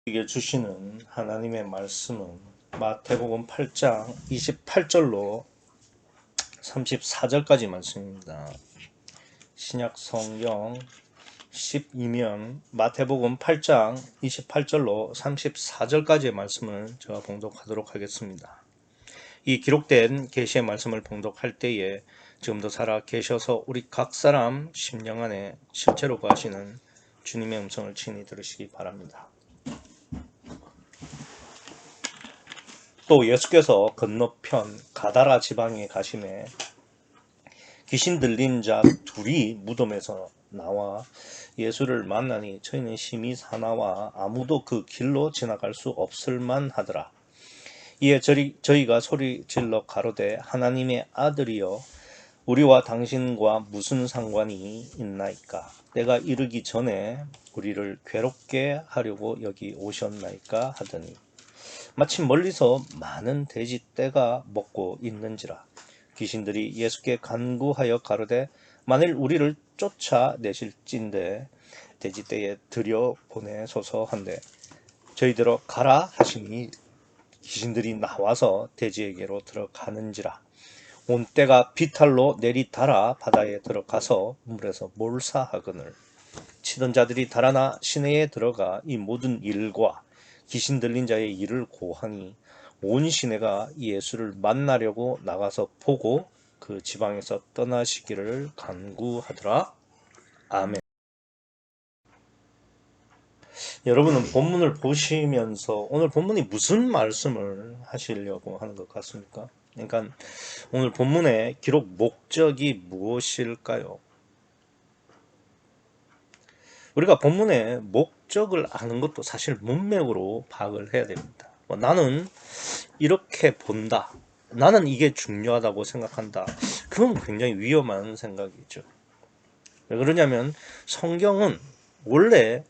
우리에게 주시는 하나님의 말씀은 마태복음 8장 28절로 34절까지 말씀입니다. 신약 성경 12면 마태복음 8장 28절로 34절까지의 말씀을 제가 봉독하도록 하겠습니다. 이 기록된 계시의 말씀을 봉독할 때에 지금도 살아 계셔서 우리 각 사람 심령 안에 실제로 거하시는 주님의 음성을 친히 들으시기 바랍니다. 또 예수께서 건너편 가다라 지방에 가심에 귀신 들린 자 둘이 무덤에서 나와 예수를 만나니 저희는 심히 사나와 아무도 그 길로 지나갈 수 없을 만하더라. 이에 저희가 소리질러 가로되 하나님의 아들이여 우리와 당신과 무슨 상관이 있나이까? 때가 이르기 전에 우리를 괴롭게 하려고 여기 오셨나이까? 하더니 마침 멀리서 많은 돼지떼가 먹고 있는지라. 귀신들이 예수께 간구하여 가로되 만일 우리를 쫓아내실진대 돼지떼에 들여보내소서 한데 저희들어 가라 하시니 귀신들이 나와서 돼지에게로 들어가는지라. 온 떼가 비탈로 내리달아 바다에 들어가서 물에서 몰사하거늘 치던 자들이 달아나 시내에 들어가 이 모든 일과 귀신 들린 자의 일을 고하니 온 시내가 예수를 만나려고 나가서 보고 그 지방에서 떠나시기를 간구하더라. 아멘. 여러분은 본문을 보시면서 오늘 본문이 무슨 말씀을 하시려고 하는 것 같습니까? 그러니까 오늘 본문의 기록 목적이 무엇일까요? 우리가 본문의 목적을 아는 것도 사실 문맥으로 파악을 해야 됩니다. 나는 이렇게 본다. 나는 이게 중요하다고 생각한다. 그건 굉장히 위험한 생각이죠. 왜 그러냐면 성경은 원래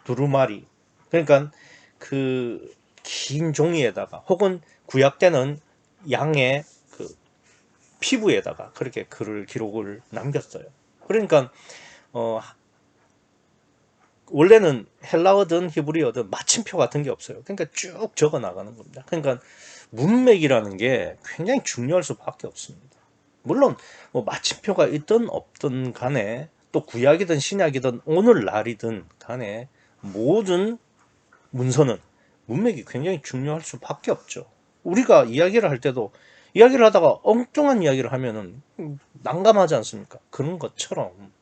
두루마리, 그러니까 그 긴 종이에다가 혹은 구약 때는 양의 그 피부에다가 그렇게 글을 기록을 남겼어요. 그러니까 원래는 헬라어든 히브리어든 마침표 같은 게 없어요. 그러니까 쭉 적어 나가는 겁니다. 그러니까 문맥이라는 게 굉장히 중요할 수밖에 없습니다. 물론 뭐 마침표가 있든 없든 간에 또 구약이든 신약이든 오늘날이든 간에 모든 문서는 문맥이 굉장히 중요할 수밖에 없죠. 우리가 이야기를 할 때도 이야기를 하다가 엉뚱한 이야기를 하면은 난감하지 않습니까? 그런 것처럼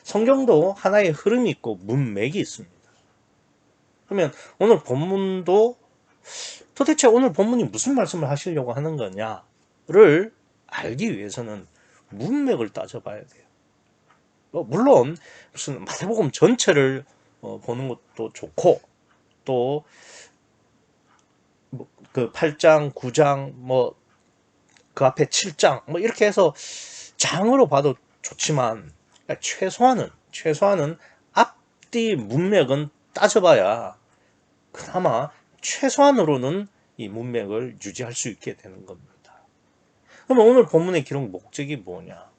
성경도 하나의 흐름이 있고 문맥이 있습니다. 그러면 오늘 본문도 도대체 오늘 본문이 무슨 말씀을 하시려고 하는 거냐를 알기 위해서는 문맥을 따져봐야 돼요. 물론 무슨 마태복음 전체를 보는 것도 좋고 또 그 8장, 9장, 뭐 그 앞에 7장 뭐 이렇게 해서 장으로 봐도 좋지만 최소한은 앞뒤 문맥은 따져봐야 그나마 최소한으로는 이 문맥을 유지할 수 있게 되는 겁니다. 그러면 오늘 본문의 기록 목적이 뭐냐?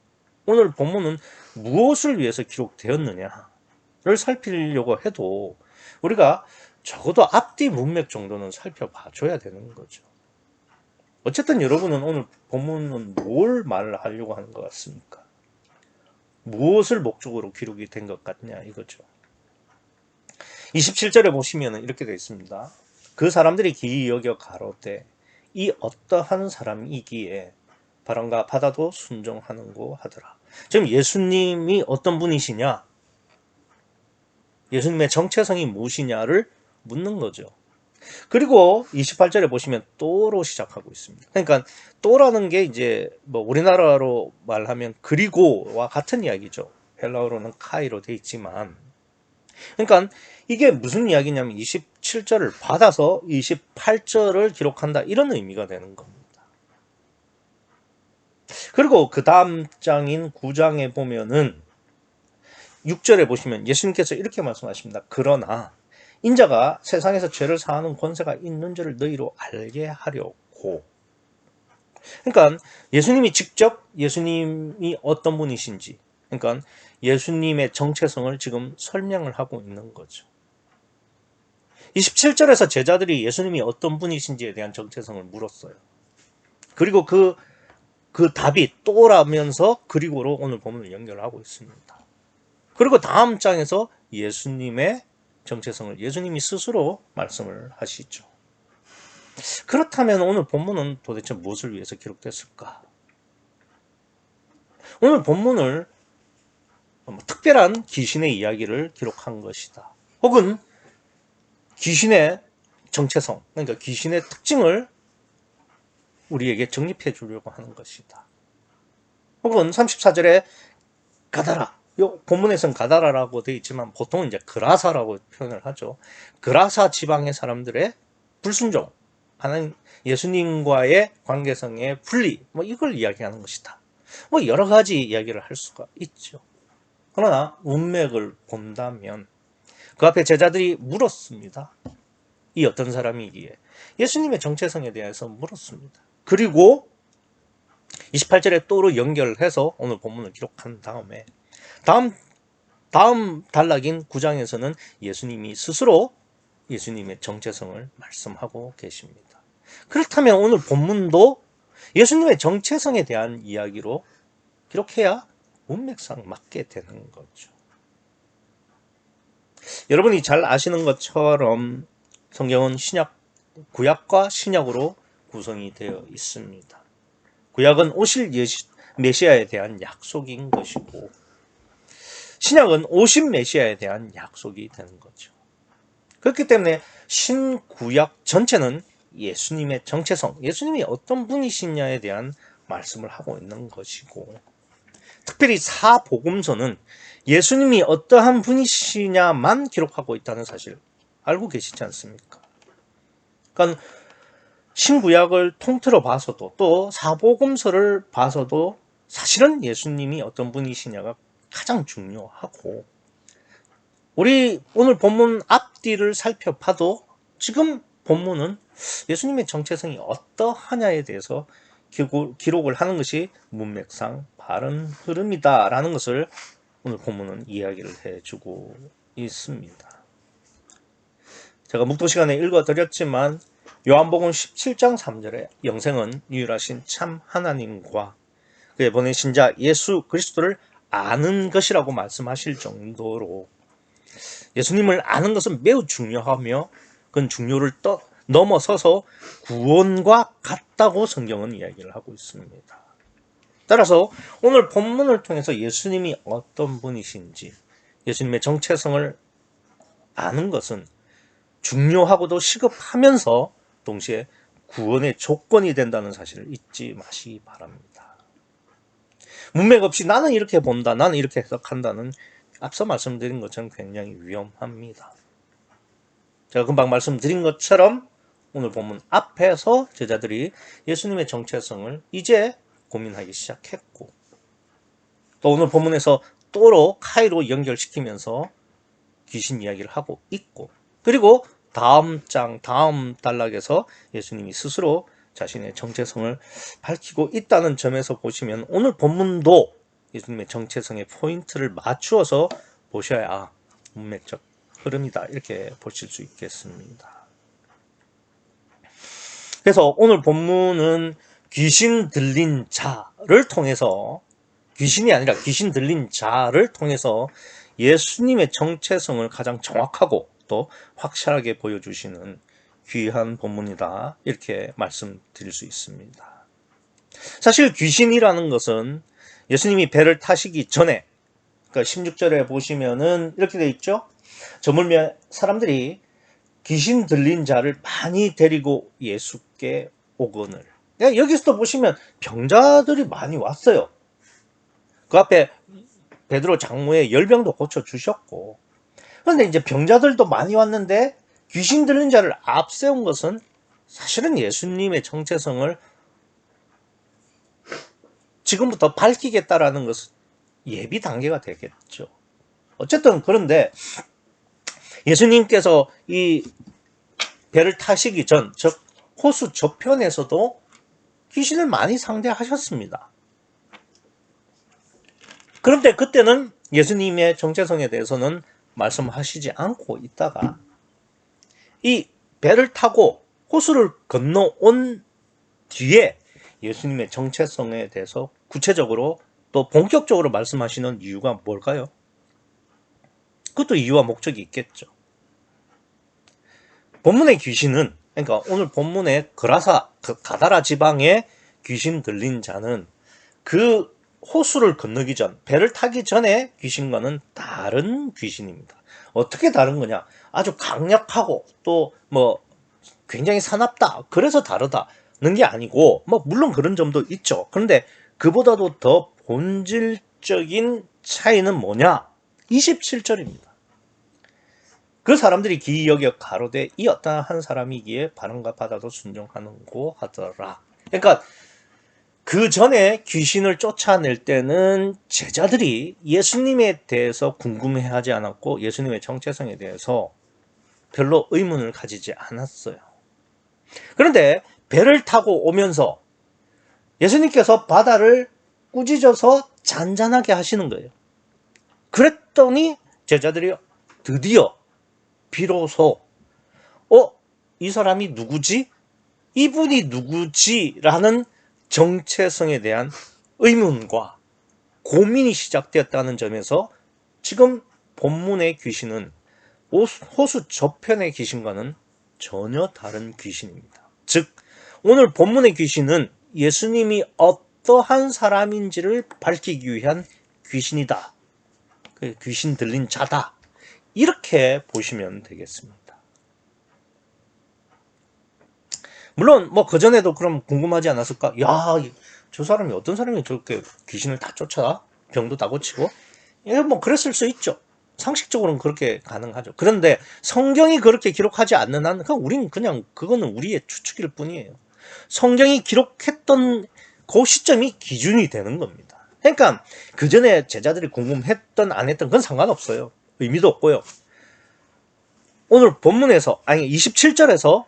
오늘 본문은 무엇을 위해서 기록되었느냐를 살피려고 해도 우리가 적어도 앞뒤 문맥 정도는 살펴봐줘야 되는 거죠. 어쨌든 여러분은 오늘 본문은 뭘 말하려고 하는 것 같습니까? 무엇을 목적으로 기록이 된 것 같냐 이거죠. 27절에 보시면 이렇게 되어 있습니다. 그 사람들이 기이 여겨 가로되 이 어떠한 사람이기에 바람과 바다도 순종하는고 하더라. 지금 예수님이 어떤 분이시냐? 예수님의 정체성이 무엇이냐를 묻는 거죠. 그리고 28절에 보시면 또로 시작하고 있습니다. 그러니까 또라는 게 이제 뭐 우리나라로 말하면 그리고와 같은 이야기죠. 헬라어로는 카이로 돼 있지만 그러니까 이게 무슨 이야기냐면 27절을 받아서 28절을 기록한다 이런 의미가 되는 겁니다. 그리고 그 다음 장인 9장에 보면은 6절에 보시면 예수님께서 이렇게 말씀하십니다. 그러나 인자가 세상에서 죄를 사하는 권세가 있는 줄을 너희로 알게 하려고. 그러니까 예수님이 직접 예수님이 어떤 분이신지, 그러니까 예수님의 정체성을 지금 설명을 하고 있는 거죠. 27절에서 제자들이 예수님이 어떤 분이신지에 대한 정체성을 물었어요. 그리고 그 답이 또라면서 그리고로 오늘 본문을 연결하고 있습니다. 그리고 다음 장에서 예수님의 정체성을 예수님이 스스로 말씀을 하시죠. 그렇다면 오늘 본문은 도대체 무엇을 위해서 기록됐을까? 오늘 본문을 특별한 귀신의 이야기를 기록한 것이다. 혹은 귀신의 정체성, 그러니까 귀신의 특징을 우리에게 정립해 주려고 하는 것이다. 혹은 34절에 가다라, 본문에서는 가다라라고 되어 있지만 보통은 이제 그라사라고 표현을 하죠. 그라사 지방의 사람들의 불순종, 하나님 예수님과의 관계성의 분리, 이걸 이야기하는 것이다. 여러 가지 이야기를 할 수가 있죠. 그러나 문맥을 본다면 그 앞에 제자들이 물었습니다. 이 어떤 사람이기에 예수님의 정체성에 대해서 물었습니다. 그리고 28절에 또로 연결해서 오늘 본문을 기록한 다음에 다음 단락인 9장에서는 예수님이 스스로 예수님의 정체성을 말씀하고 계십니다. 그렇다면 오늘 본문도 예수님의 정체성에 대한 이야기로 기록해야 문맥상 맞게 되는 거죠. 여러분이 잘 아시는 것처럼 성경은 구약과 신약으로 구성이 되어 있습니다. 구약은 오실 메시아에 대한 약속인 것이고 신약은 오신 메시아에 대한 약속이 되는 거죠. 그렇기 때문에 신구약 전체는 예수님의 정체성, 예수님이 어떤 분이시냐에 대한 말씀을 하고 있는 것이고 특별히 사복음서는 예수님이 어떠한 분이시냐만 기록하고 있다는 사실 알고 계시지 않습니까? 그러니까 신구약을 통틀어 봐서도 또 사복음서를 봐서도 사실은 예수님이 어떤 분이시냐가 가장 중요하고 우리 오늘 본문 앞뒤를 살펴봐도 지금 본문은 예수님의 정체성이 어떠하냐에 대해서 기록을 하는 것이 문맥상 바른 흐름이다라는 것을 오늘 본문은 이야기를 해주고 있습니다. 제가 묵도 시간에 읽어드렸지만 요한복음 17장 3절에 영생은 유일하신 참 하나님과 그의 보내신 자 예수 그리스도를 아는 것이라고 말씀하실 정도로 예수님을 아는 것은 매우 중요하며 그건 중요를 넘어서서 구원과 같다고 성경은 이야기를 하고 있습니다. 따라서 오늘 본문을 통해서 예수님이 어떤 분이신지 예수님의 정체성을 아는 것은 중요하고도 시급하면서 동시에 구원의 조건이 된다는 사실을 잊지 마시기 바랍니다. 문맥 없이 나는 이렇게 본다, 나는 이렇게 해석한다는 앞서 말씀드린 것처럼 굉장히 위험합니다. 제가 금방 말씀드린 것처럼 오늘 본문 앞에서 제자들이 예수님의 정체성을 이제 고민하기 시작했고 또 오늘 본문에서 또로 카이로 연결시키면서 귀신 이야기를 하고 있고 그리고 다음 단락에서 예수님이 스스로 자신의 정체성을 밝히고 있다는 점에서 보시면 오늘 본문도 예수님의 정체성의 포인트를 맞추어서 보셔야 문맥적 흐름이다 이렇게 보실 수 있겠습니다. 그래서 오늘 본문은 귀신 들린 자를 통해서 귀신이 아니라 귀신 들린 자를 통해서 예수님의 정체성을 가장 정확하고 또 확실하게 보여주시는 귀한 본문이다 이렇게 말씀드릴 수 있습니다. 사실 귀신이라는 것은 예수님이 배를 타시기 전에 그러니까 16절에 보시면은 이렇게 되어 있죠. 저물며 사람들이 귀신 들린 자를 많이 데리고 예수께 오거늘. 여기서도 보시면 병자들이 많이 왔어요. 그 앞에 베드로 장모의 열병도 고쳐주셨고 그런데 이제 병자들도 많이 왔는데 귀신 들린 자를 앞세운 것은 사실은 예수님의 정체성을 지금부터 밝히겠다라는 것은 예비 단계가 되겠죠. 어쨌든 그런데 예수님께서 이 배를 타시기 전, 즉 호수 저편에서도 귀신을 많이 상대하셨습니다. 그런데 그때는 예수님의 정체성에 대해서는 말씀하시지 않고 있다가 이 배를 타고 호수를 건너온 뒤에 예수님의 정체성에 대해서 구체적으로 또 본격적으로 말씀하시는 이유가 뭘까요? 그것도 이유와 목적이 있겠죠. 본문의 귀신은, 그러니까 오늘 본문의 가다라 지방에 귀신 들린 자는 그 호수를 건너기 전, 배를 타기 전에 귀신과는 다른 귀신입니다. 어떻게 다른 거냐? 아주 강력하고 또 뭐 굉장히 사납다, 그래서 다르다는 게 아니고, 뭐 물론 그런 점도 있죠. 그런데 그보다도 더 본질적인 차이는 뭐냐? 27절입니다. 그 사람들이 기이 여겨 가로되 이 어떠한 사람이기에 바람과 바다도 순종하는고 하더라. 그러니까 그 전에 귀신을 쫓아낼 때는 제자들이 예수님에 대해서 궁금해하지 않았고 예수님의 정체성에 대해서 별로 의문을 가지지 않았어요. 그런데 배를 타고 오면서 예수님께서 바다를 꾸짖어서 잔잔하게 하시는 거예요. 그랬더니 제자들이 드디어 비로소 이 사람이 누구지? 이분이 누구지? 라는 정체성에 대한 의문과 고민이 시작되었다는 점에서 지금 본문의 귀신은 호수 저편의 귀신과는 전혀 다른 귀신입니다. 즉 오늘 본문의 귀신은 예수님이 어떠한 사람인지를 밝히기 위한 귀신이다. 귀신 들린 자다. 이렇게 보시면 되겠습니다. 물론 뭐 그전에도 그럼 궁금하지 않았을까? 야, 저 사람이 어떤 사람이 저렇게 귀신을 다 쫓아? 병도 다 고치고? 뭐 그랬을 수 있죠. 상식적으로는 그렇게 가능하죠. 그런데 성경이 그렇게 기록하지 않는 한 우리는 그냥 그거는 우리의 추측일 뿐이에요. 성경이 기록했던 그 시점이 기준이 되는 겁니다. 그러니까 그전에 제자들이 궁금했던 안 했던 건 상관없어요. 의미도 없고요. 오늘 본문에서 27절에서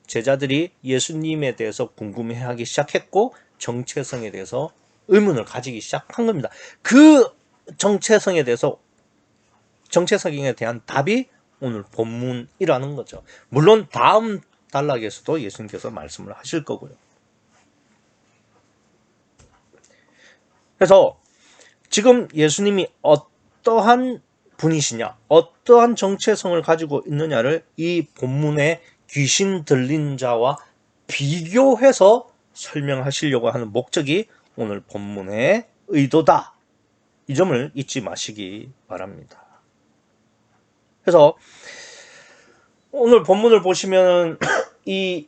제자들이 예수님에 대해서 궁금해하기 시작했고 정체성에 대해서 의문을 가지기 시작한 겁니다. 그 정체성에 대한 답이 오늘 본문이라는 거죠. 물론 다음 단락에서도 예수님께서 말씀을 하실 거고요. 그래서 지금 예수님이 어떠한 분이시냐, 어떠한 정체성을 가지고 있느냐를 이 본문의 귀신 들린 자와 비교해서 설명하시려고 하는 목적이 오늘 본문의 의도다. 이 점을 잊지 마시기 바랍니다. 그래서 오늘 본문을 보시면 이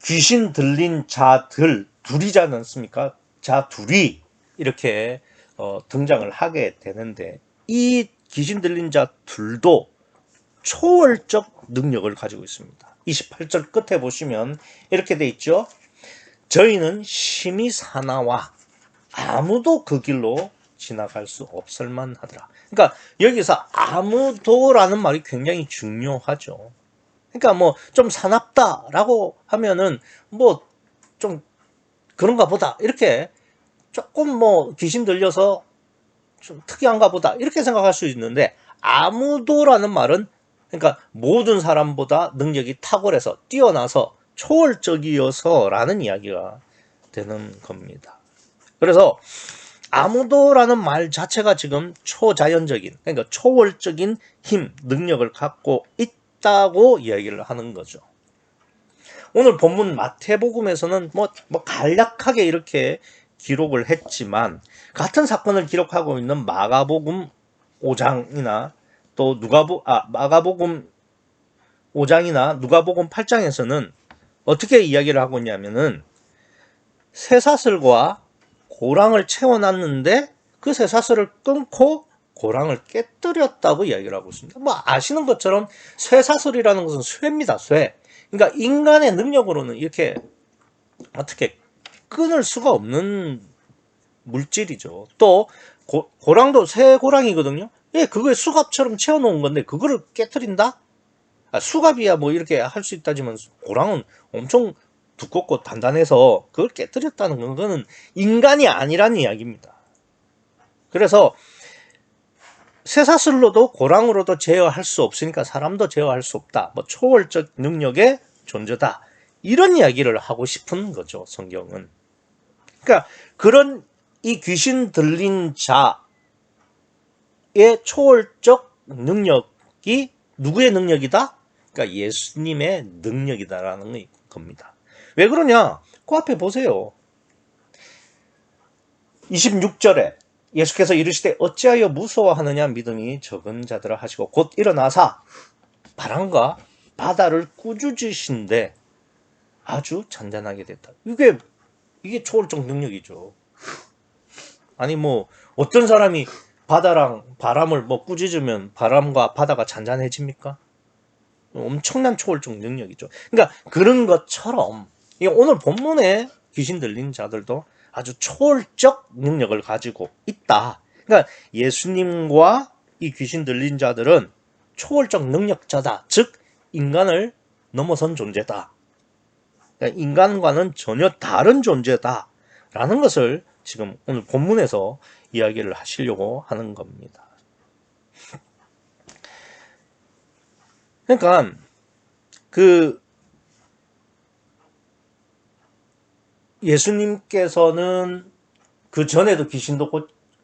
귀신 들린 자들 둘이지 않습니까? 자 둘이 이렇게 등장을 하게 되는데 이 귀신 들린 자 둘도 초월적 능력을 가지고 있습니다. 28절 끝에 보시면 이렇게 돼 있죠. 저희는 심히 사나와 아무도 그 길로 지나갈 수 없을 만하더라. 그러니까 여기서 아무도라는 말이 굉장히 중요하죠. 그러니까 뭐 좀 사납다라고 하면은 뭐 좀 그런가 보다 이렇게 조금 뭐 귀신 들려서 좀 특이한가 보다 이렇게 생각할 수 있는데 아무도라는 말은 그러니까 모든 사람보다 능력이 탁월해서 뛰어나서 초월적이어서 라는 이야기가 되는 겁니다. 그래서 아무도라는 말 자체가 지금 초자연적인 그러니까 초월적인 힘, 능력을 갖고 있다고 이야기를 하는 거죠. 오늘 본문 마태복음에서는 뭐 간략하게 이렇게 기록을 했지만 같은 사건을 기록하고 있는 마가복음 5장이나 또 마가복음 5장이나 누가복음 8장에서는 어떻게 이야기를 하고 있냐면은 쇠사슬과 고랑을 채워놨는데 그 쇠사슬을 끊고 고랑을 깨뜨렸다고 이야기를 하고 있습니다. 뭐 아시는 것처럼 쇠사슬이라는 것은 쇠입니다. 쇠. 그러니까 인간의 능력으로는 이렇게 어떻게 끊을 수가 없는 물질이죠. 또 고랑도 쇠 고랑이거든요. 예, 그거에 수갑처럼 채워놓은 건데 그거를 깨뜨린다? 수갑이야 뭐 이렇게 할 수 있다지만 고랑은 엄청 두껍고 단단해서 그걸 깨뜨렸다는 건 그거는 인간이 아니라는 이야기입니다. 그래서 쇠사슬로도 고랑으로도 제어할 수 없으니까 사람도 제어할 수 없다. 뭐 초월적 능력의 존재다. 이런 이야기를 하고 싶은 거죠, 성경은. 그러니까 그런 이 귀신 들린 자의 초월적 능력이 누구의 능력이다? 그러니까 예수님의 능력이다라는 겁니다. 왜 그러냐? 그 앞에 보세요. 26절에 예수께서 이르시되 어찌하여 무서워하느냐 믿음이 적은 자들아 하시고 곧 일어나사 바람과 바다를 꾸짖으신데 아주 잔잔하게 됐다. 이게 초월적 능력이죠. 아니 뭐 어떤 사람이 바다랑 바람을 뭐 꾸짖으면 바람과 바다가 잔잔해집니까? 엄청난 초월적 능력이죠. 그러니까 그런 것처럼 오늘 본문에 귀신 들린 자들도 아주 초월적 능력을 가지고 있다. 그러니까 예수님과 이 귀신 들린 자들은 초월적 능력자다. 즉 인간을 넘어선 존재다. 그러니까 인간과는 전혀 다른 존재다. 라는 것을 지금 오늘 본문에서 이야기를 하시려고 하는 겁니다. 그러니까 예수님께서는 그 전에도 귀신도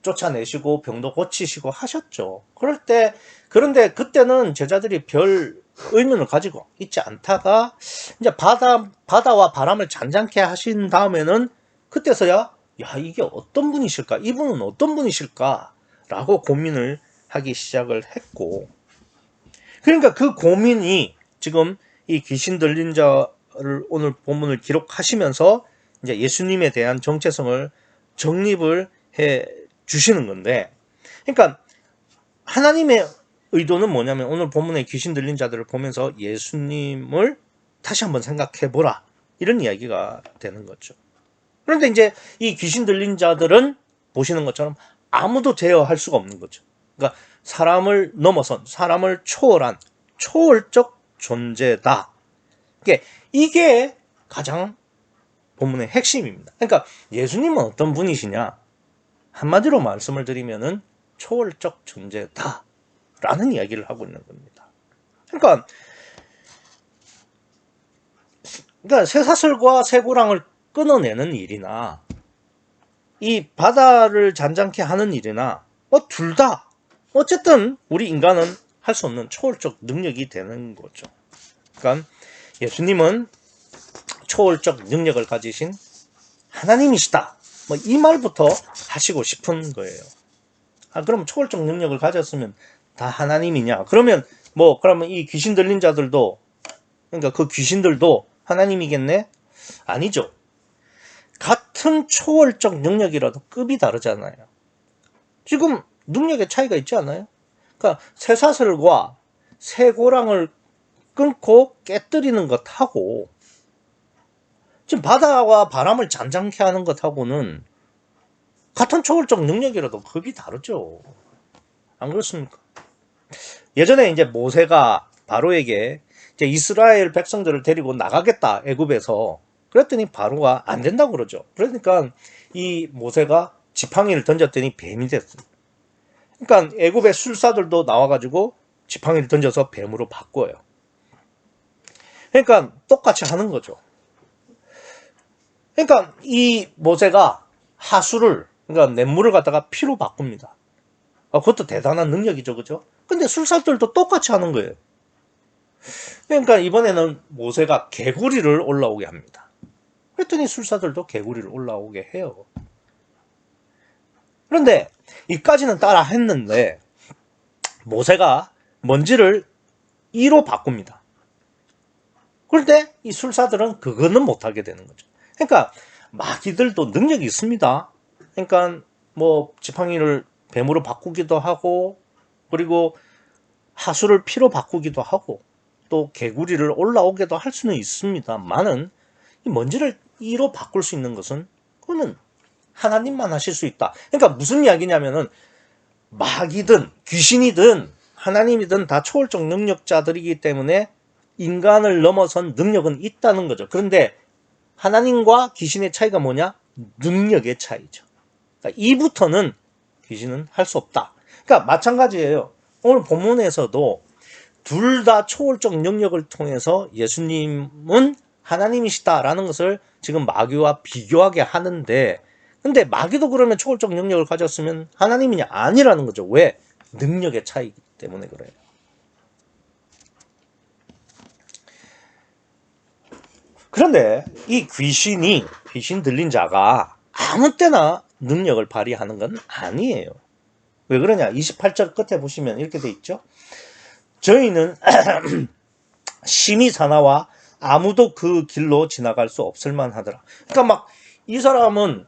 쫓아내시고 병도 고치시고 하셨죠. 그런데 그때는 제자들이 별 의문을 가지고 있지 않다가 이제 바다와 바람을 잔잔케 하신 다음에는 그때서야 이게 어떤 분이실까? 이분은 어떤 분이실까? 라고 고민을 하기 시작을 했고, 그러니까 그 고민이 지금 이 귀신 들린 자를 오늘 본문을 기록하시면서 이제 예수님에 대한 정체성을 정립을 해 주시는 건데, 그러니까 하나님의 의도는 뭐냐면 오늘 본문에 귀신 들린 자들을 보면서 예수님을 다시 한번 생각해 보라, 이런 이야기가 되는 거죠. 그런데 이제 이 귀신 들린 자들은 보시는 것처럼 아무도 제어할 수가 없는 거죠. 그러니까 사람을 넘어선, 사람을 초월한 초월적 존재다. 이게 가장 본문의 핵심입니다. 그러니까 예수님은 어떤 분이시냐? 한마디로 말씀을 드리면은 초월적 존재다. 라는 이야기를 하고 있는 겁니다. 그러니까 쇠사슬과 쇠고랑을 끊어내는 일이나 이 바다를 잔잔케 하는 일이나 둘 다 어쨌든 우리 인간은 할 수 없는 초월적 능력이 되는 거죠. 그러니까 예수님은 초월적 능력을 가지신 하나님이시다. 뭐 이 말부터 하시고 싶은 거예요. 그럼 초월적 능력을 가졌으면 다 하나님이냐? 그러면 이 귀신 들린 자들도, 그러니까 그 귀신들도 하나님이겠네? 아니죠. 같은 초월적 능력이라도 급이 다르잖아요. 지금 능력의 차이가 있지 않아요? 그러니까 쇠사슬과 쇠고랑을 끊고 깨뜨리는 것하고 지금 바다와 바람을 잔잔케 하는 것하고는 같은 초월적 능력이라도 급이 다르죠. 안 그렇습니까? 예전에 이제 모세가 바로에게 이제 이스라엘 백성들을 데리고 나가겠다, 애굽에서. 그랬더니 바로가 안 된다고 그러죠. 그러니까 이 모세가 지팡이를 던졌더니 뱀이 됐어요. 그러니까 애굽의 술사들도 나와가지고 지팡이를 던져서 뱀으로 바꿔요. 그러니까 똑같이 하는 거죠. 그러니까 이 모세가 하수를, 그러니까 냇물을 갖다가 피로 바꿉니다. 그것도 대단한 능력이죠, 그죠? 근데 술사들도 똑같이 하는 거예요. 그러니까 이번에는 모세가 개구리를 올라오게 합니다. 그랬더니 술사들도 개구리를 올라오게 해요. 그런데 이까지는 따라 했는데 모세가 먼지를 이로 바꿉니다. 그런데 이 술사들은 그거는 못하게 되는 거죠. 그러니까 마귀들도 능력이 있습니다. 그러니까 지팡이를 뱀으로 바꾸기도 하고, 그리고 하수를 피로 바꾸기도 하고, 또 개구리를 올라오게도 할 수는 있습니다만은 이 먼지를 이로 바꿀 수 있는 것은 그거는 하나님만 하실 수 있다. 그러니까 무슨 이야기냐면은 마귀든 귀신이든 하나님이든 다 초월적 능력자들이기 때문에 인간을 넘어선 능력은 있다는 거죠. 그런데 하나님과 귀신의 차이가 뭐냐? 능력의 차이죠. 그러니까 이부터는 귀신은 할 수 없다. 그러니까 마찬가지예요. 오늘 본문에서도 둘 다 초월적 영역을 통해서 예수님은 하나님이시다라는 것을 지금 마귀와 비교하게 하는데, 근데 마귀도 그러면 초월적 영역을 가졌으면 하나님이냐? 아니라는 거죠. 왜? 능력의 차이기 때문에 그래요. 그런데 이 귀신 들린 자가 아무 때나 능력을 발휘하는 건 아니에요. 왜 그러냐? 28절 끝에 보시면 이렇게 돼 있죠. 저희는 심히 사나와 아무도 그 길로 지나갈 수 없을 만하더라. 그러니까 막 이 사람은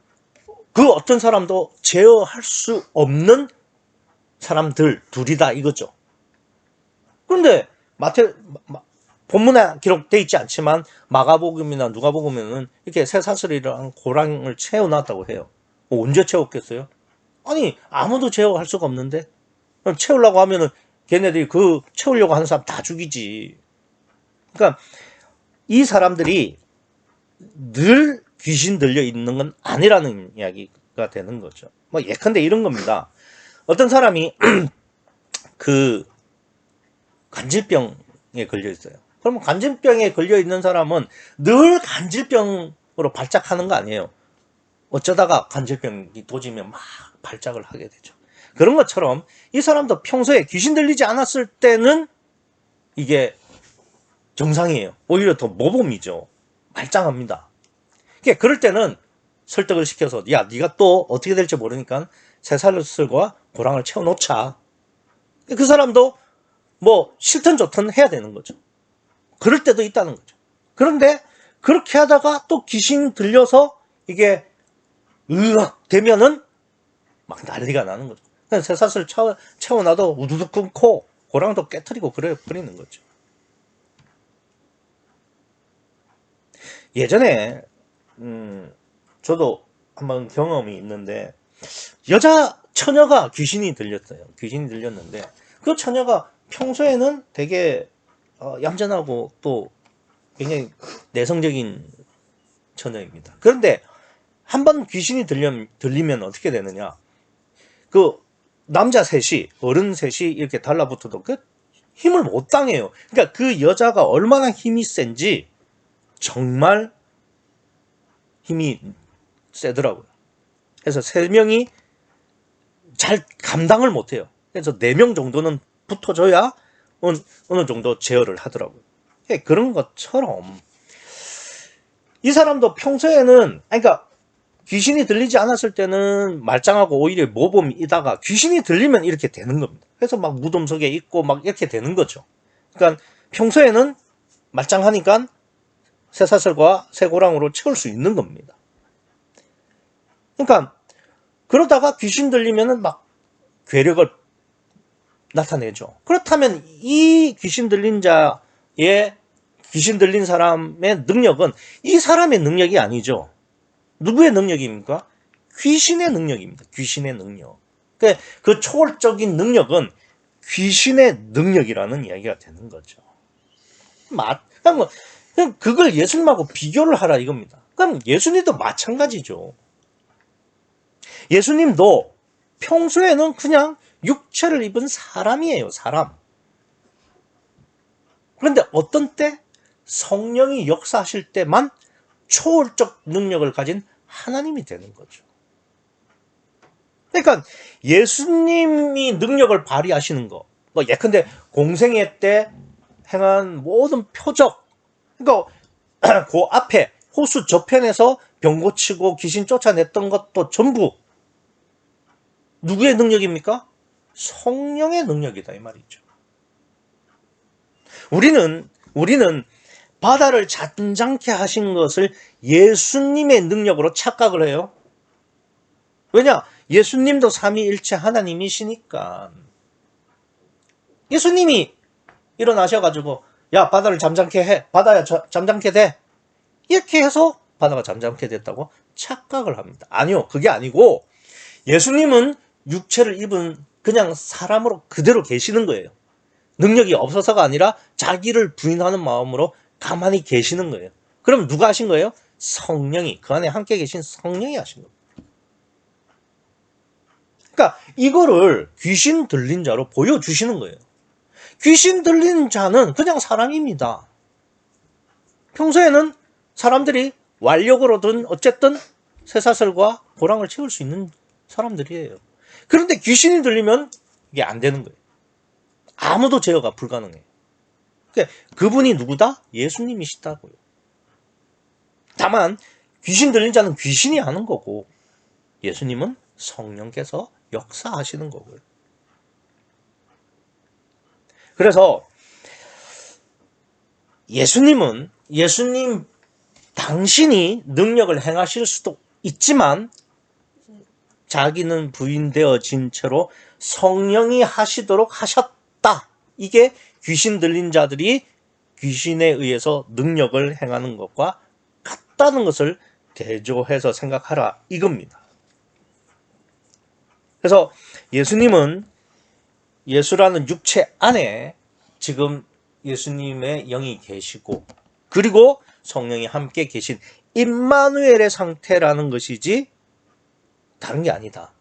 그 어떤 사람도 제어할 수 없는 사람들 둘이다 이거죠. 그런데 본문에 기록되어 있지 않지만 마가복음이나 누가복음에는 이렇게 쇠사슬이랑 고랑을 채워놨다고 해요. 언제 채웠겠어요? 아니 아무도 제어할 수가 없는데 채우려고 하면은 걔네들이 그 채우려고 하는 사람 다 죽이지. 그러니까 이 사람들이 늘 귀신 들려 있는 건 아니라는 이야기가 되는 거죠. 뭐 예컨대 이런 겁니다. 어떤 사람이 그 간질병에 걸려 있어요. 그러면 간질병에 걸려 있는 사람은 늘 간질병으로 발작하는 거 아니에요. 어쩌다가 간질병이 도지면 막 발작을 하게 되죠. 그런 것처럼 이 사람도 평소에 귀신 들리지 않았을 때는 이게 정상이에요. 오히려 더 모범이죠. 말짱합니다. 그럴 때는 설득을 시켜서 야 네가 또 어떻게 될지 모르니까 쇠사슬과 고랑을 채워놓자. 그 사람도 뭐 싫든 좋든 해야 되는 거죠. 그럴 때도 있다는 거죠. 그런데 그렇게 하다가 또 귀신 들려서 이게 으악 되면은 막 난리가 나는 거죠. 쇠사슬 채워놔도 우두둑 끊고 고랑도 깨트리고 그래 버리는 거죠. 예전에 저도 한번 경험이 있는데 여자 처녀가 귀신이 들렸어요. 귀신이 들렸는데 그 처녀가 평소에는 되게 얌전하고 또 굉장히 내성적인 처녀입니다. 그런데 한번 귀신이 들리면 어떻게 되느냐? 그 남자 셋이 어른 셋이 이렇게 달라붙어도 그 힘을 못 당해요. 그러니까 그 여자가 얼마나 힘이 센지 정말 힘이 세더라고요. 그래서 3명이 잘 감당을 못해요. 그래서 4명 정도는 붙어줘야 어느 정도 제어를 하더라고요. 그런 것처럼 이 사람도 평소에는 그러니까 귀신이 들리지 않았을 때는 말짱하고 오히려 모범이다가 귀신이 들리면 이렇게 되는 겁니다. 그래서 막 무덤 속에 있고 막 이렇게 되는 거죠. 그러니까 평소에는 말짱하니까 쇠사슬과 쇠고랑으로 채울 수 있는 겁니다. 그러니까 그러다가 귀신 들리면은 막 괴력을 나타내죠. 그렇다면 이 귀신 들린 사람의 능력은 이 사람의 능력이 아니죠. 누구의 능력입니까? 귀신의 능력입니다. 귀신의 능력. 그 초월적인 능력은 귀신의 능력이라는 이야기가 되는 거죠. 그럼 그걸 예수님하고 비교를 하라 이겁니다. 그럼 예수님도 마찬가지죠. 예수님도 평소에는 그냥 육체를 입은 사람이에요. 사람. 그런데 어떤 때 성령이 역사하실 때만 초월적 능력을 가진 하나님이 되는 거죠. 그러니까 예수님이 능력을 발휘하시는 거, 뭐 예컨대 공생애 때 행한 모든 표적, 그러니까 그 앞에 호수 저편에서 병 고치고 귀신 쫓아냈던 것도 전부 누구의 능력입니까? 성령의 능력이다 이 말이죠. 우리는 바다를 잠잠케 하신 것을 예수님의 능력으로 착각을 해요. 왜냐? 예수님도 삼위일체 하나님이시니까. 예수님이 일어나셔가지고 야 바다를 잠잠케 해. 바다야 잠잠케 돼. 이렇게 해서 바다가 잠잠케 됐다고 착각을 합니다. 아니요. 그게 아니고 예수님은 육체를 입은 그냥 사람으로 그대로 계시는 거예요. 능력이 없어서가 아니라 자기를 부인하는 마음으로 가만히 계시는 거예요. 그럼 누가 하신 거예요? 성령이, 그 안에 함께 계신 성령이 하신 겁니다. 그러니까 이거를 귀신 들린 자로 보여주시는 거예요. 귀신 들린 자는 그냥 사람입니다. 평소에는 사람들이 완력으로든 어쨌든 쇠사슬과 고랑을 채울 수 있는 사람들이에요. 그런데 귀신이 들리면 이게 안 되는 거예요. 아무도 제어가 불가능해요. 그러니까 그분이 누구다? 예수님이시다고요. 다만 귀신 들린 자는 귀신이 하는 거고 예수님은 성령께서 역사하시는 거고요. 그래서 예수님 당신이 능력을 행하실 수도 있지만 자기는 부인되어진 채로 성령이 하시도록 하셨다. 이게 귀신 들린 자들이 귀신에 의해서 능력을 행하는 것과 같다는 것을 대조해서 생각하라 이겁니다. 그래서 예수님은 예수라는 육체 안에 지금 예수님의 영이 계시고 그리고 성령이 함께 계신 임마누엘의 상태라는 것이지 다른 게 아니다.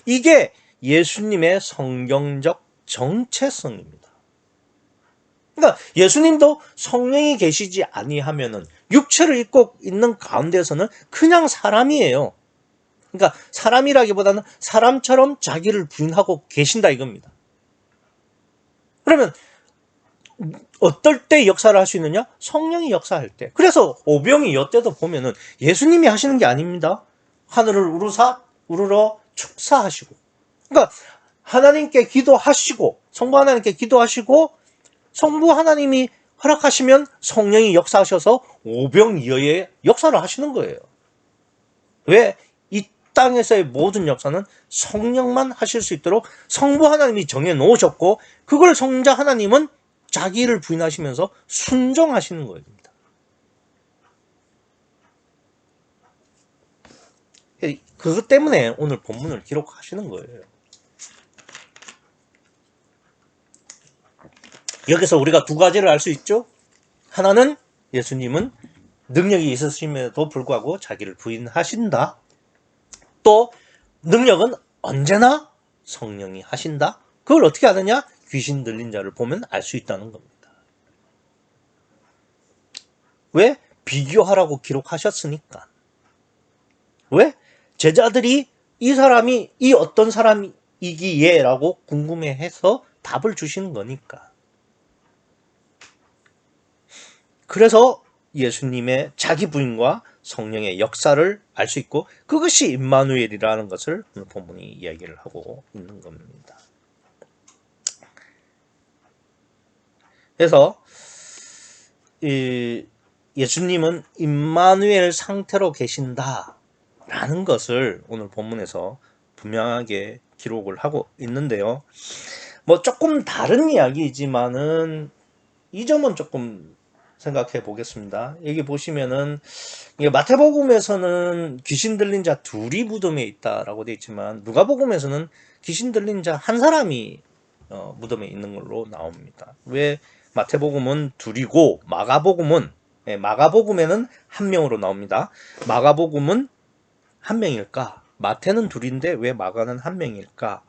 이게 예수님의 성경적 정체성입니다. 그러니까 예수님도 성령이 계시지 아니하면은 육체를 입고 있는 가운데서는 그냥 사람이에요. 그러니까 사람이라기보다는 사람처럼 자기를 부인하고 계신다 이겁니다. 그러면 어떨 때 역사를 할 수 있느냐? 성령이 역사할 때. 그래서 오병이 이때도 보면은 예수님이 하시는 게 아닙니다. 하늘을 우러러 축사하시고. 그러니까 하나님께 기도하시고 성부 하나님께 기도하시고 성부 하나님이 허락하시면 성령이 역사하셔서 오병이어의 역사를 하시는 거예요. 왜? 이 땅에서의 모든 역사는 성령만 하실 수 있도록 성부 하나님이 정해 놓으셨고 그걸 성자 하나님은 자기를 부인하시면서 순종하시는 거입니다. 그것 때문에 오늘 본문을 기록하시는 거예요. 여기서 우리가 두 가지를 알 수 있죠. 하나는 예수님은 능력이 있으심에도 불구하고 자기를 부인하신다. 또 능력은 언제나 성령이 하신다. 그걸 어떻게 아느냐? 귀신 들린 자를 보면 알 수 있다는 겁니다. 왜? 비교하라고 기록하셨으니까. 왜? 제자들이 이 사람이 이 어떤 사람이기에 라고 궁금해해서 답을 주시는 거니까. 그래서 예수님의 자기 부인과 성령의 역사를 알 수 있고 그것이 임마누엘이라는 것을 오늘 본문이 이야기를 하고 있는 겁니다. 그래서 예수님은 임마누엘 상태로 계신다라는 것을 오늘 본문에서 분명하게 기록을 하고 있는데요. 뭐 조금 다른 이야기이지만은 이 점은 조금 생각해 보겠습니다. 여기 보시면은 마태복음에서는 귀신 들린 자 둘이 무덤에 있다라고 되어 있지만 누가복음에서는 귀신 들린 자 한 사람이 무덤에 있는 걸로 나옵니다. 왜 마태복음은 둘이고 마가복음에는 한 명으로 나옵니다. 마가복음은 한 명일까? 마태는 둘인데 왜 마가는 한 명일까?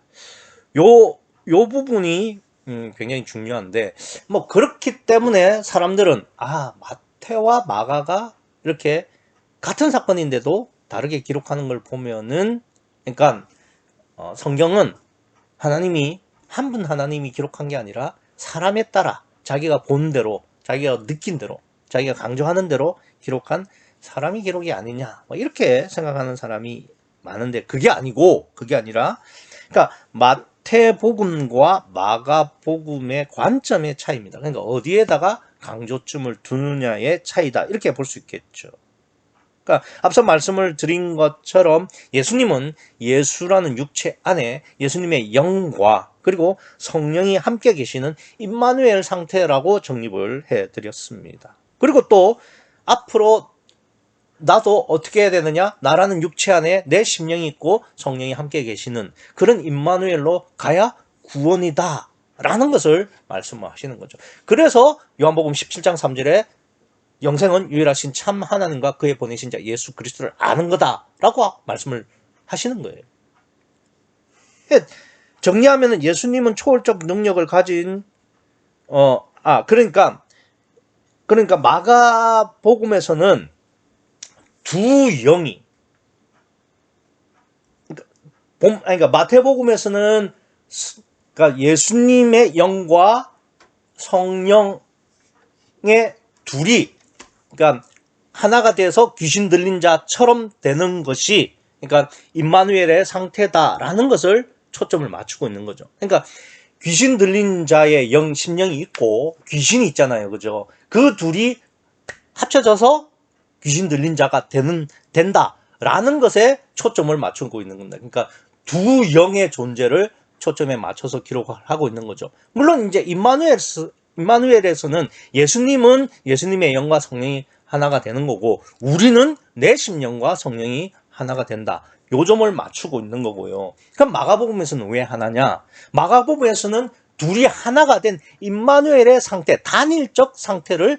요 부분이 굉장히 중요한데 뭐 그렇기 때문에 사람들은 마태와 마가가 이렇게 같은 사건인데도 다르게 기록하는 걸 보면은 그러니까 성경은 하나님이 한 분 하나님이 기록한 게 아니라 사람에 따라 자기가 본 대로 자기가 느낀 대로 자기가 강조하는 대로 기록한 사람이 기록이 아니냐 뭐 이렇게 생각하는 사람이 많은데 그게 아니라 그러니까 마태복음과 마가복음의 관점의 차이입니다. 그러니까 어디에다가 강조점을 두느냐의 차이다 이렇게 볼 수 있겠죠. 그러니까 앞서 말씀을 드린 것처럼 예수님은 예수라는 육체 안에 예수님의 영과 그리고 성령이 함께 계시는 임마누엘 상태라고 정립을 해드렸습니다. 그리고 또 앞으로 나도 어떻게 해야 되느냐? 나라는 육체 안에 내 심령이 있고 성령이 함께 계시는 그런 임마누엘로 가야 구원이다 라는 것을 말씀하시는 거죠. 그래서 요한복음 17장 3절에 영생은 유일하신 참 하나님과 그의 보내신 자 예수 그리스도를 아는 거다 라고 말씀을 하시는 거예요. 정리하면은 예수님은 초월적 능력을 가진 그러니까 마가복음에서는 두 영이 그러니까 마태복음에서는 그러니까 예수님의 영과 성령의 둘이 그러니까 하나가 돼서 귀신 들린 자처럼 되는 것이 그러니까 임마누엘의 상태다라는 것을 초점을 맞추고 있는 거죠. 그러니까 귀신 들린 자의 심령이 있고 귀신이 있잖아요. 그죠? 그 둘이 합쳐져서 귀신 들린 자가 된다라는 것에 초점을 맞추고 있는 겁니다. 그러니까 두 영의 존재를 초점에 맞춰서 기록을 하고 있는 거죠. 물론 이제 임마누엘에서는 예수님은 예수님의 영과 성령이 하나가 되는 거고 우리는 내 심령과 성령이 하나가 된다. 요 점을 맞추고 있는 거고요. 그럼 마가복음에서는 왜 하나냐? 마가복음에서는 둘이 하나가 된 임마누엘의 상태, 단일적 상태를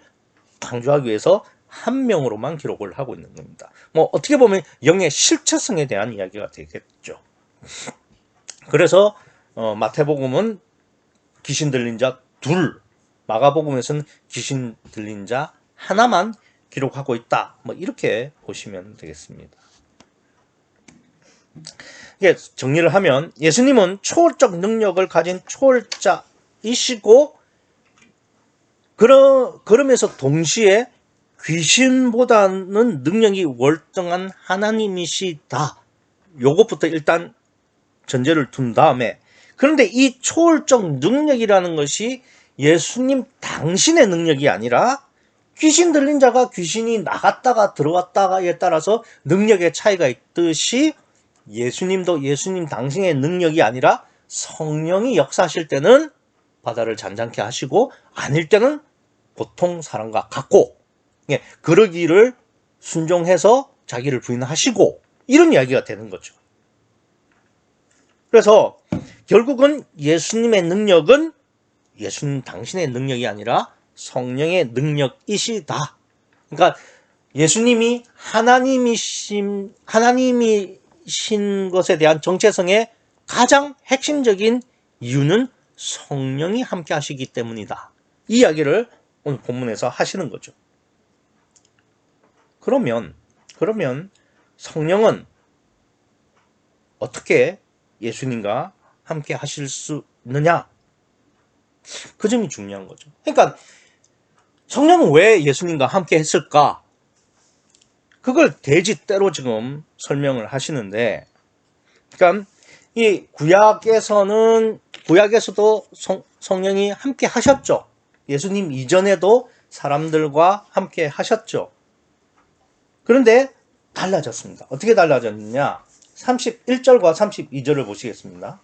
강조하기 위해서 한 명으로만 기록을 하고 있는 겁니다. 뭐 어떻게 보면 영의 실체성에 대한 이야기가 되겠죠. 그래서 마태복음은 귀신 들린 자 둘, 마가복음에서는 귀신 들린 자 하나만 기록하고 있다. 뭐 이렇게 보시면 되겠습니다. 이게 정리를 하면 예수님은 초월적 능력을 가진 초월자이시고 그러면서 동시에 귀신보다는 능력이 월등한 하나님이시다. 요것부터 일단 전제를 둔 다음에 그런데 이 초월적 능력이라는 것이 예수님 당신의 능력이 아니라 귀신 들린 자가 귀신이 나갔다가 들어왔다가에 따라서 능력의 차이가 있듯이 예수님도 예수님 당신의 능력이 아니라 성령이 역사하실 때는 바다를 잔잔케 하시고 아닐 때는 보통 사람과 같고 그러기를 순종해서 자기를 부인하시고 이런 이야기가 되는 거죠. 그래서 결국은 예수님의 능력은 예수님 당신의 능력이 아니라 성령의 능력이시다. 그러니까 예수님이 하나님이신 것에 대한 정체성의 가장 핵심적인 이유는 성령이 함께 하시기 때문이다. 이 이야기를 오늘 본문에서 하시는 거죠. 그러면 성령은 어떻게 예수님과 함께 하실 수 있느냐? 그 점이 중요한 거죠. 그러니까 성령은 왜 예수님과 함께 했을까? 그걸 대지때로 지금 설명을 하시는데, 그러니까 이 구약에서도 성령이 함께 하셨죠. 예수님 이전에도 사람들과 함께 하셨죠. 그런데 달라졌습니다. 어떻게 달라졌느냐? 31절과 32절을 보시겠습니다.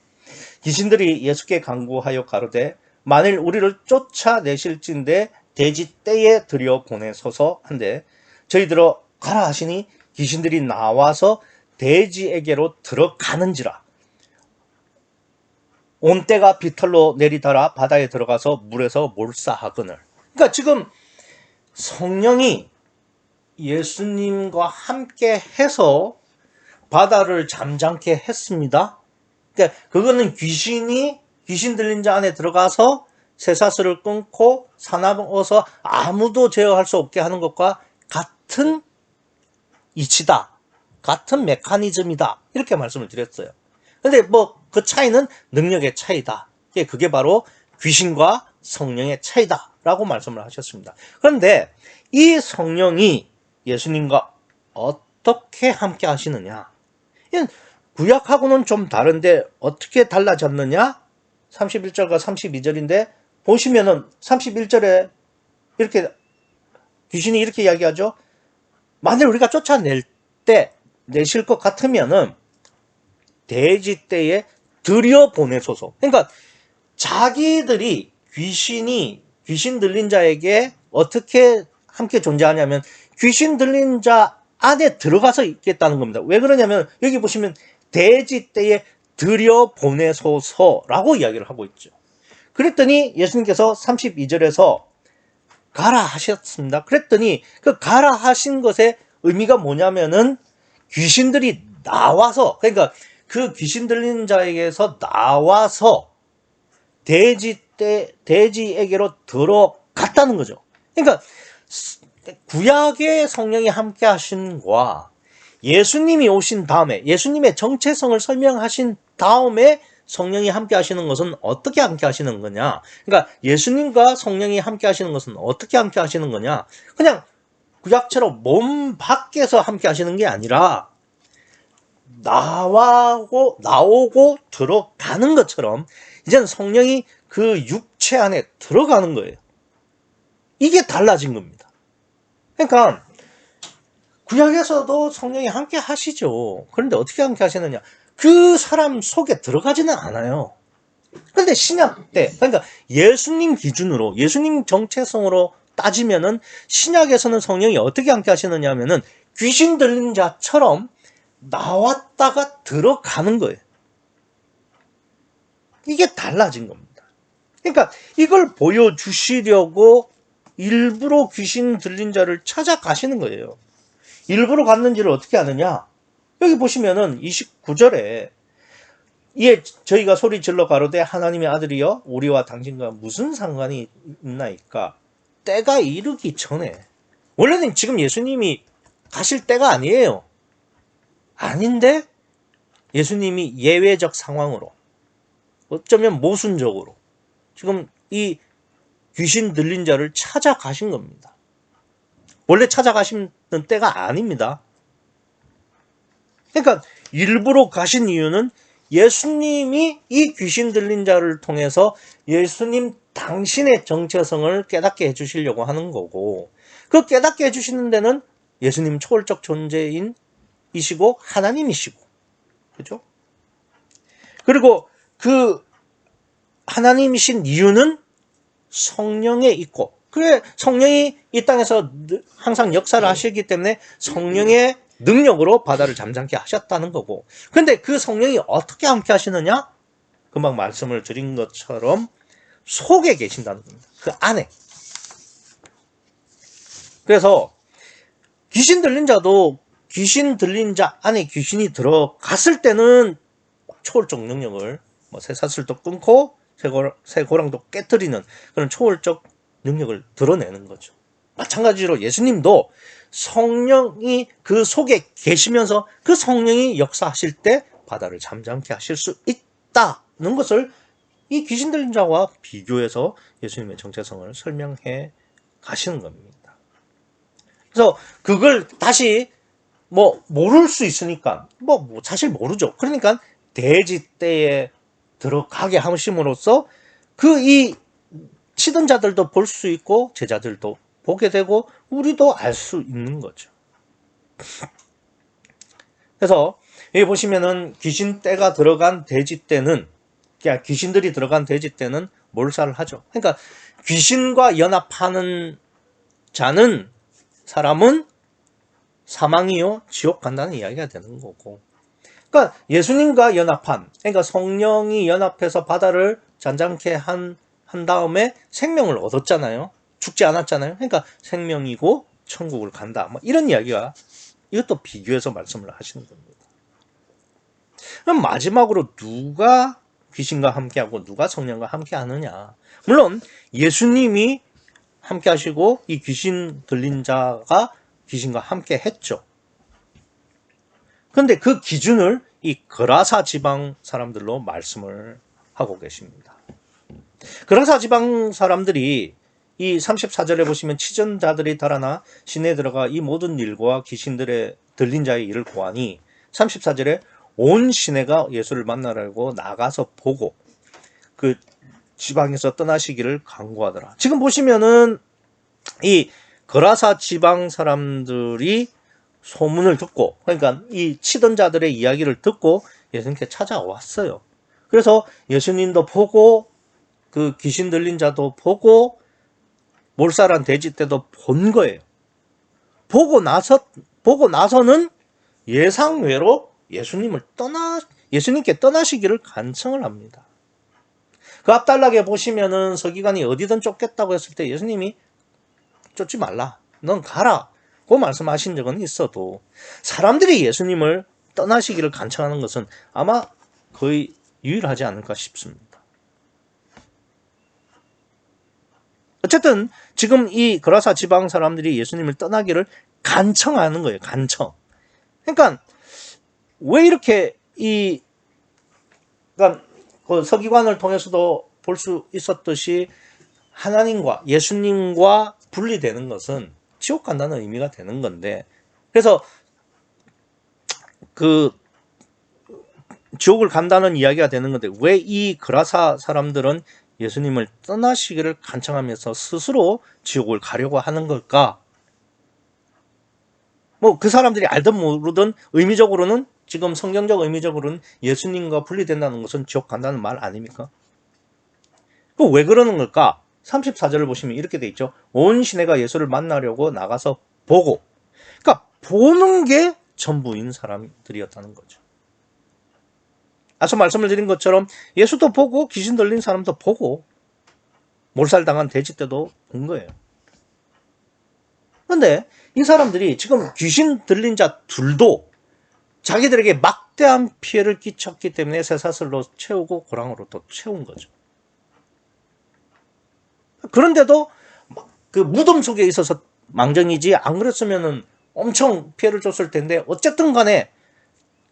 귀신들이 예수께 간구하여 가로되 만일 우리를 쫓아내실진대 돼지 떼에 들여 보내소서 한데 저희들어 가라 하시니 귀신들이 나와서 돼지에게로 들어가는지라 온 떼가 비털로 내리달아 바다에 들어가서 물에서 몰사하거늘. 그러니까 지금 성령이 예수님과 함께 해서 바다를 잠잠케 했습니다. 그러니까 그거는 귀신 들린 자 안에 들어가서 쇠사슬을 끊고 사나워서 아무도 제어할 수 없게 하는 것과 같은 이치다. 같은 메커니즘이다. 이렇게 말씀을 드렸어요. 근데 그 차이는 능력의 차이다. 그게 바로 귀신과 성령의 차이다. 라고 말씀을 하셨습니다. 그런데 이 성령이 예수님과 어떻게 함께 하시느냐? 구약하고는 좀 다른데 어떻게 달라졌느냐? 31절과 32절인데 보시면은 31절에 이렇게 귀신이 이렇게 이야기하죠. 만일 우리가 내실 것 같으면은 돼지 떼에 들여보내소서. 그러니까 자기들이 귀신 들린 자에게 어떻게 함께 존재하냐면 귀신 들린 자 안에 들어가서 있겠다는 겁니다. 왜 그러냐면 여기 보시면 돼지 떼에 들여보내소서라고 이야기를 하고 있죠. 그랬더니 예수님께서 32절에서 가라 하셨습니다. 그랬더니 그 가라 하신 것의 의미가 뭐냐면은 귀신들이 나와서 그러니까 그 귀신 들린 자에게서 나와서 돼지에게로 들어갔다는 거죠. 그러니까 구약의 성령이 함께 하신과 예수님이 오신 다음에, 예수님의 정체성을 설명하신 다음에 성령이 함께 하시는 것은 어떻게 함께 하시는 거냐? 그러니까 예수님과 성령이 함께 하시는 것은 어떻게 함께 하시는 거냐? 그냥 구약처럼 몸 밖에서 함께 하시는 게 아니라 나오고 들어가는 것처럼 이제는 성령이 그 육체 안에 들어가는 거예요. 이게 달라진 겁니다. 그러니까 구약에서도 성령이 함께 하시죠. 그런데 어떻게 함께 하시느냐? 그 사람 속에 들어가지는 않아요. 그런데 신약 때, 그러니까 예수님 기준으로, 예수님 정체성으로 따지면은 신약에서는 성령이 어떻게 함께 하시느냐 하면은 귀신 들린 자처럼 나왔다가 들어가는 거예요. 이게 달라진 겁니다. 그러니까 이걸 보여주시려고 일부러 귀신 들린 자를 찾아가시는 거예요. 일부러 갔는지를 어떻게 아느냐? 여기 보시면은 29절에 이에 저희가 소리 질러 가로되 하나님의 아들이여 우리와 당신과 무슨 상관이 있나이까? 때가 이르기 전에. 원래는 지금 예수님이 가실 때가 아니에요. 아닌데 예수님이 예외적 상황으로, 어쩌면 모순적으로 지금 이 귀신 들린 자를 찾아가신 겁니다. 원래 찾아가시는 때가 아닙니다. 그러니까 일부러 가신 이유는 예수님이 이 귀신 들린 자를 통해서 예수님 당신의 정체성을 깨닫게 해주시려고 하는 거고, 그 깨닫게 해주시는 데는 예수님 초월적 존재인이시고 하나님이시고, 그죠? 그리고 그 하나님이신 이유는 성령에 있고, 그래 성령이 이 땅에서 항상 역사를 하시기 때문에 성령의 능력으로 바다를 잠잠케 하셨다는 거고, 근데 그 성령이 어떻게 함께 하시느냐? 금방 말씀을 드린 것처럼 속에 계신다는 겁니다. 그 안에. 그래서 귀신 들린 자도 귀신 들린 자 안에 귀신이 들어갔을 때는 초월적 능력을, 쇠사슬도 끊고 쇠고랑도 깨뜨리는 그런 초월적 능력을 드러내는 거죠. 마찬가지로 예수님도 성령이 그 속에 계시면서 그 성령이 역사하실 때 바다를 잠잠케 하실 수 있다는 것을 이 귀신 들린 자와 비교해서 예수님의 정체성을 설명해 가시는 겁니다. 그래서 그걸 다시 모를 수 있으니까 사실 모르죠. 그러니까 돼지떼에 들어가게 하심으로써 이 치던 자들도 볼 수 있고 제자들도 보게 되고 우리도 알 수 있는 거죠. 그래서 여기 보시면은 귀신떼가 들어간 돼지떼는, 그러니까 귀신들이 들어간 돼지떼는 몰살을 하죠. 그러니까 귀신과 연합하는 자는, 사람은 사망이요 지옥 간다는 이야기가 되는 거고, 그러니까 예수님과 연합한, 그러니까 성령이 연합해서 바다를 잠잠케 한 다음에 생명을 얻었잖아요. 죽지 않았잖아요. 그러니까 생명이고 천국을 간다, 이런 이야기가, 이것도 비교해서 말씀을 하시는 겁니다. 그럼 마지막으로 누가 귀신과 함께하고 누가 성령과 함께하느냐? 물론 예수님이 함께하시고 이 귀신 들린 자가 귀신과 함께 했죠. 그런데 그 기준을 이 거라사 지방 사람들로 말씀을 하고 계십니다. 거라사 지방 사람들이 이 34절에 보시면 치전자들이 달아나 시내에 들어가 이 모든 일과 귀신들의 들린 자의 일을 고하니, 34절에 온 시내가 예수를 만나려고 나가서 보고 그 지방에서 떠나시기를 간구하더라. 지금 보시면은 이 거라사 지방 사람들이 소문을 듣고, 그러니까 이 치던 자들의 이야기를 듣고 예수님께 찾아왔어요. 그래서 예수님도 보고 그 귀신 들린 자도 보고 몰살한 돼지떼도 본 거예요. 보고 나서는 예상외로 예수님께 떠나시기를 간청을 합니다. 그 앞단락에 보시면은 서기관이 어디든 쫓겠다고 했을 때 예수님이 쫓지 말라, 넌 가라, 그 말씀하신 적은 있어도 사람들이 예수님을 떠나시기를 간청하는 것은 아마 거의 유일하지 않을까 싶습니다. 어쨌든 지금 이 거라사 지방 사람들이 예수님을 떠나기를 간청하는 거예요. 간청. 그러니까 왜 이렇게 그러니까 그 서기관을 통해서도 볼 수 있었듯이 하나님과 예수님과 분리되는 것은 지옥 간다는 의미가 되는 건데, 그래서 그 지옥을 간다는 이야기가 되는 건데, 왜 이 그라사 사람들은 예수님을 떠나시기를 간청하면서 스스로 지옥을 가려고 하는 걸까? 뭐 그 사람들이 알든 모르든 의미적으로는, 지금 성경적 의미적으로는 예수님과 분리된다는 것은 지옥 간다는 말 아닙니까? 왜 그러는 걸까? 34절을 보시면 이렇게 돼 있죠. 온 시내가 예수를 만나려고 나가서 보고, 그러니까 보는 게 전부인 사람들이었다는 거죠. 앞서 말씀을 드린 것처럼 예수도 보고 귀신 들린 사람도 보고 몰살당한 돼지 때도 본 거예요. 그런데 이 사람들이 지금 귀신 들린 자 둘도 자기들에게 막대한 피해를 끼쳤기 때문에 쇠사슬로 채우고 고랑으로 또 채운 거죠. 그런데도 그 무덤 속에 있어서 망정이지, 안 그랬으면은 엄청 피해를 줬을 텐데, 어쨌든 간에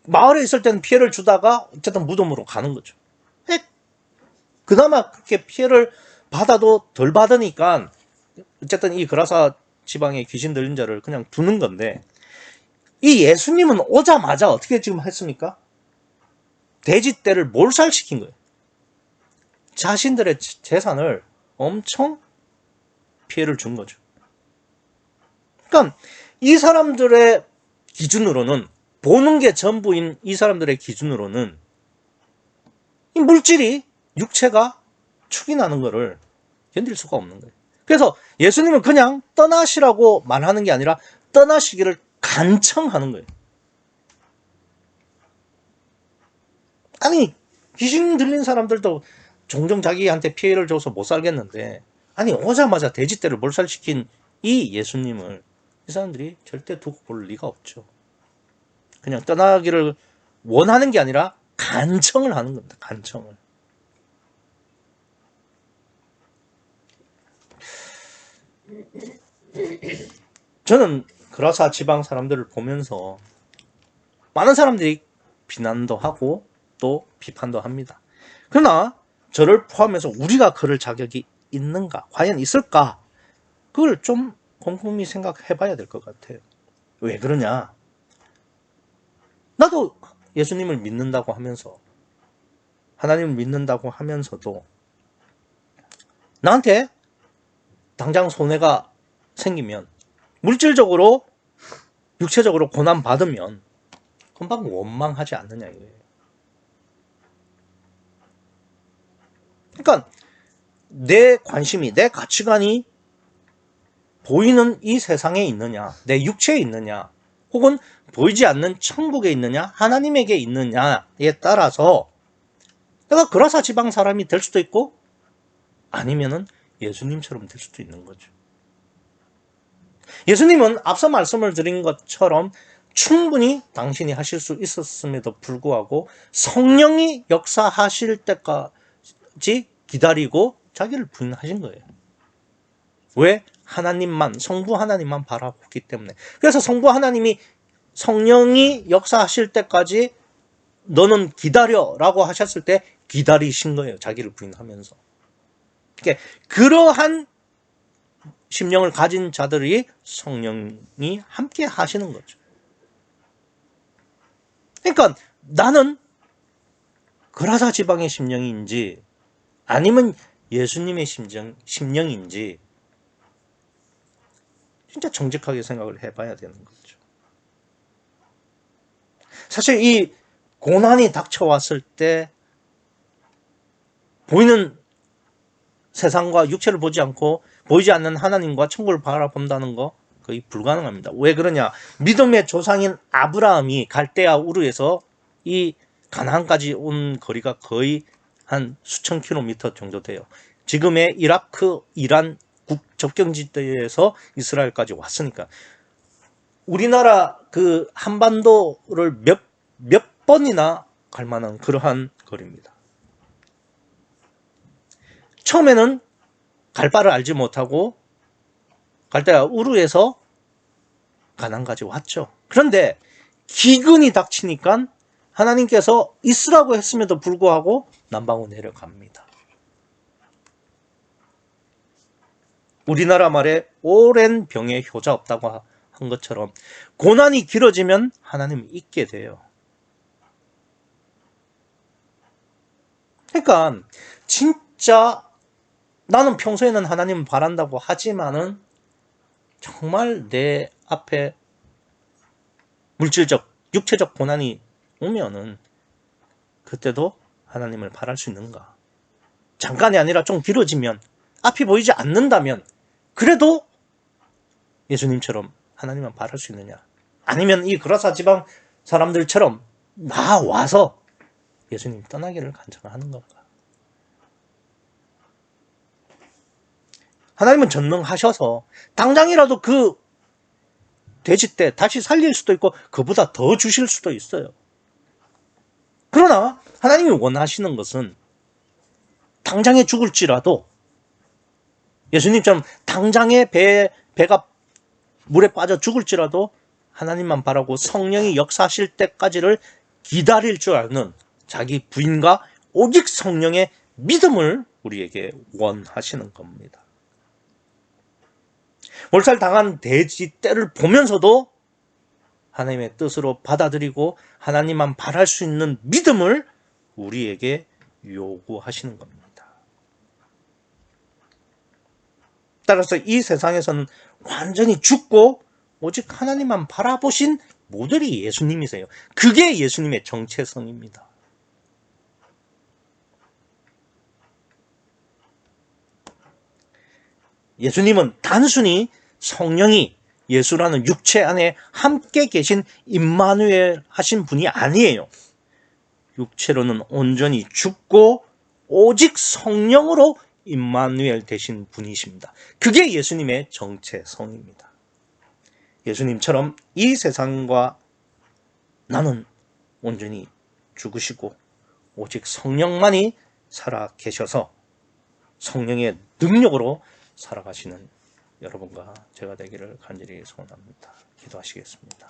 마을에 있을 때는 피해를 주다가 어쨌든 무덤으로 가는 거죠. 그나마 그렇게 피해를 받아도 덜 받으니까 어쨌든 이 그라사 지방의 귀신 들린 자를 그냥 두는 건데, 이 예수님은 오자마자 어떻게 지금 했습니까? 돼지떼를 몰살시킨 거예요. 자신들의 재산을 엄청 피해를 준 거죠. 그러니까 이 사람들의 기준으로는, 보는 게 전부인 이 사람들의 기준으로는 이 물질이, 육체가 축인하는 거를 견딜 수가 없는 거예요. 그래서 예수님은 그냥 떠나시라고 말하는 게 아니라 떠나시기를 간청하는 거예요. 아니, 귀신 들린 사람들도 종종 자기한테 피해를 줘서 못 살겠는데, 아니 오자마자 돼지떼를 몰살시킨 이 예수님을 이 사람들이 절대 두고 볼 리가 없죠. 그냥 떠나기를 원하는 게 아니라 간청을 하는 겁니다. 간청을. 저는 그라사 지방 사람들을 보면서 많은 사람들이 비난도 하고 또 비판도 합니다. 그러나 저를 포함해서 우리가 그럴 자격이 있는가? 과연 있을까? 그걸 좀 곰곰이 생각해 봐야 될 것 같아요. 왜 그러냐? 나도 예수님을 믿는다고 하면서, 하나님을 믿는다고 하면서도 나한테 당장 손해가 생기면, 물질적으로 육체적으로 고난받으면 금방 원망하지 않느냐 이거예요. 그러니까 내 관심이, 내 가치관이 보이는 이 세상에 있느냐, 내 육체에 있느냐, 혹은 보이지 않는 천국에 있느냐, 하나님에게 있느냐에 따라서 내가 그라사 지방 사람이 될 수도 있고 아니면은 예수님처럼 될 수도 있는 거죠. 예수님은 앞서 말씀을 드린 것처럼 충분히 당신이 하실 수 있었음에도 불구하고 성령이 역사하실 때까지 기다리고 자기를 부인하신 거예요. 왜? 하나님만, 성부 하나님만 바라보기 때문에. 그래서 성부 하나님이 성령이 역사하실 때까지 너는 기다려라고 하셨을 때 기다리신 거예요. 자기를 부인하면서. 그러니까 그러한 심령을 가진 자들이 성령이 함께 하시는 거죠. 그러니까 나는 그라사 지방의 심령인지 아니면 예수님의 심령인지 진짜 정직하게 생각을 해봐야 되는 거죠. 사실 이 고난이 닥쳐왔을 때 보이는 세상과 육체를 보지 않고 보이지 않는 하나님과 천국을 바라본다는 거 거의 불가능합니다. 왜 그러냐? 믿음의 조상인 아브라함이 갈대아 우르에서 이 가나안까지 온 거리가 거의 한 수천 킬로미터 정도 돼요. 지금의 이라크, 이란 접경지대에서 이스라엘까지 왔으니까 우리나라 그 한반도를 몇 몇 번이나 갈 만한 그러한 거리입니다. 처음에는 갈 바를 알지 못하고 갈대아 우르에서 가나안까지 왔죠. 그런데 기근이 닥치니까 하나님께서 있으라고 했음에도 불구하고 남방으로 내려갑니다. 우리나라 말에 오랜 병에 효자 없다고 한 것처럼 고난이 길어지면 하나님이 있게 돼요. 그러니까 진짜 나는 평소에는 하나님을 바란다고 하지만은 정말 내 앞에 물질적, 육체적 고난이 오면은 그때도 하나님을 바랄 수 있는가? 잠깐이 아니라 좀 길어지면, 앞이 보이지 않는다면 그래도 예수님처럼 하나님만 바랄 수 있느냐? 아니면 이 그라사 지방 사람들처럼 나와서 예수님 떠나기를 간청하는 건가? 하나님은 전능하셔서 당장이라도 그 돼지 때 다시 살릴 수도 있고 그보다 더 주실 수도 있어요. 그러나 하나님이 원하시는 것은 당장에 죽을지라도 예수님처럼 당장에 배가 물에 빠져 죽을지라도 하나님만 바라고 성령이 역사하실 때까지를 기다릴 줄 아는 자기 부인과 오직 성령의 믿음을 우리에게 원하시는 겁니다. 몰살당한 돼지 떼를 보면서도 하나님의 뜻으로 받아들이고 하나님만 바랄 수 있는 믿음을 우리에게 요구하시는 겁니다. 따라서 이 세상에서는 완전히 죽고 오직 하나님만 바라보신 모델이 예수님이세요. 그게 예수님의 정체성입니다. 예수님은 단순히 성령이 예수라는 육체 안에 함께 계신 임마누엘 하신 분이 아니에요. 육체로는 온전히 죽고 오직 성령으로 임마누엘 되신 분이십니다. 그게 예수님의 정체성입니다. 예수님처럼 이 세상과 나는 온전히 죽으시고 오직 성령만이 살아 계셔서 성령의 능력으로 살아가시는 여러분과 제가 되기를 간절히 소원합니다. 기도하시겠습니다.